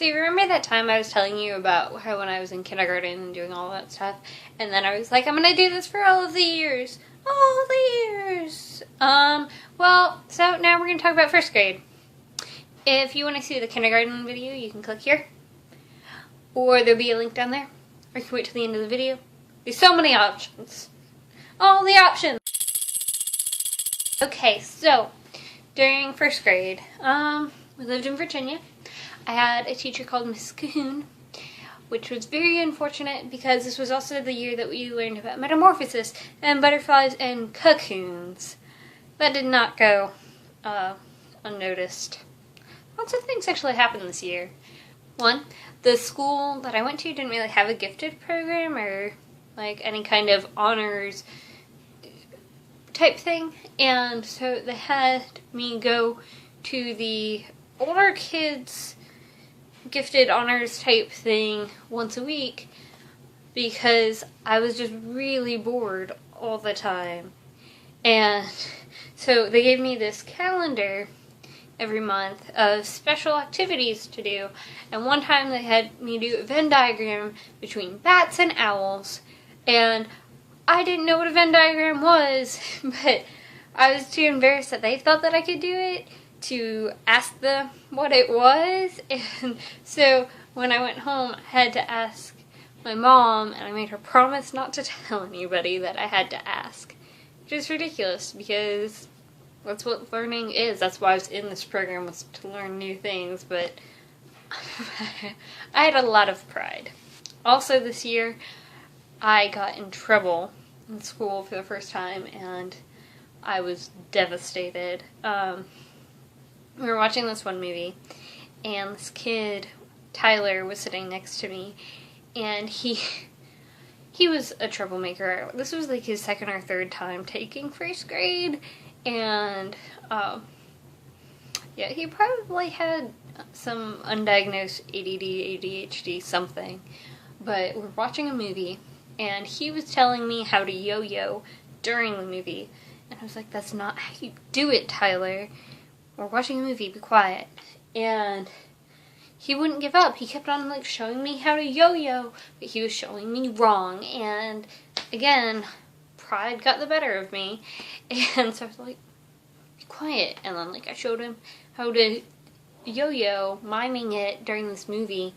So you remember that time I was telling you about how when I was in kindergarten and doing all that stuff, and then I was like, I'm gonna do this for all of the years. All the years! Well, so now we're gonna talk about first grade. If you want to see the kindergarten video, you can click here. Or there'll be a link down there. Or you can wait till the end of the video. There's so many options. All the options! Okay, so, during first grade, we lived in Virginia. I had a teacher called Miss Cahoon, which was very unfortunate because this was also the year that we learned about metamorphosis and butterflies and cocoons. That did not go unnoticed. Lots of things actually happened this year. One, the school that I went to didn't really have a gifted program or like any kind of honors type thing, and so they had me go to the older kids gifted honors type thing once a week because I was just really bored all the time. And so they gave me this calendar every month of special activities to do, and one time they had me do a Venn diagram between bats and owls, and I didn't know what a Venn diagram was, but I was too embarrassed that they thought that I could do it to ask them what it was, and so when I went home I had to ask my mom, and I made her promise not to tell anybody that I had to ask, which is ridiculous because that's what learning is. That's why I was in this program, was to learn new things, but I had a lot of pride. Also this year I got in trouble in school for the first time and I was devastated. We were watching this one movie, and this kid, Tyler, was sitting next to me, and he was a troublemaker. This was like his second or third time taking first grade, and yeah, he probably had some undiagnosed ADD, ADHD, something. But we're watching a movie, and he was telling me how to yo-yo during the movie, and I was like, that's not how you do it, Tyler. We're watching a movie, be quiet. And he wouldn't give up. He kept on like showing me how to yo-yo, but he was showing me wrong. And again, pride got the better of me. And so I was like, be quiet. And then like I showed him how to yo-yo, miming it during this movie.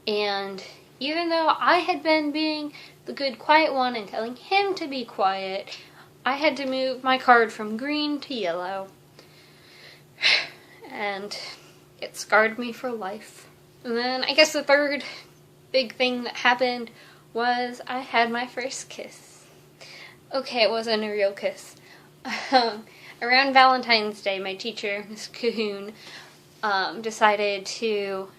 And even though I had been being the good quiet one and telling him to be quiet, I had to move my card from green to yellow. And it scarred me for life. And then I guess the third big thing that happened was I had my first kiss. Okay, it wasn't a real kiss. Around Valentine's Day, my teacher, Miss Cahoon, decided to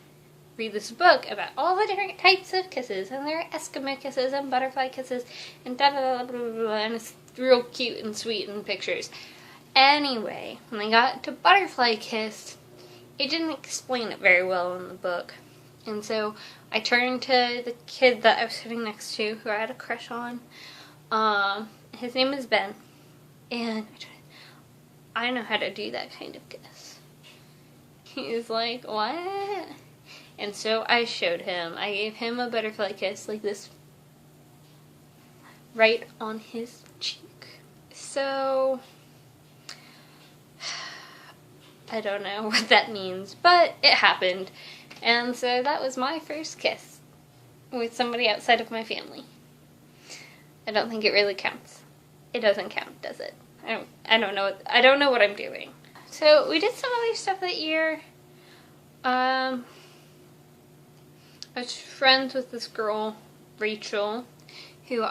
read this book about all the different types of kisses, and there are Eskimo kisses and butterfly kisses and da da da da da da, and it's real cute and sweet in pictures. Anyway, when I got to butterfly kiss, it didn't explain it very well in the book. And so I turned to the kid that I was sitting next to, who I had a crush on. His name is Ben. And I know how to do that kind of kiss. He was like, what? And so I showed him. I gave him a butterfly kiss like this, right on his cheek. So I don't know what that means, but it happened. And so that was my first kiss with somebody outside of my family. I don't think it really counts. It doesn't count, does it? I don't know what I'm doing. So we did some other stuff that year. I was friends with this girl, Rachel, who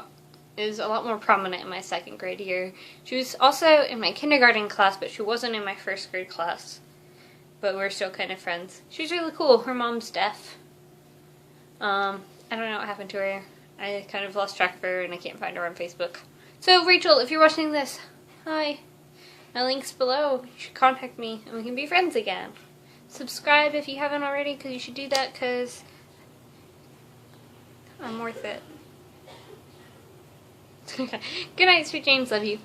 is a lot more prominent in my second grade year. She was also in my kindergarten class, but she wasn't in my first grade class. But we're still kind of friends. She's really cool. Her mom's deaf. I don't know what happened to her. I kind of lost track of her and I can't find her on Facebook. So Rachel, if you're watching this, hi. My link's below. You should contact me and we can be friends again. Subscribe if you haven't already, because you should do that because I'm worth it. Good night, sweet James. Love you.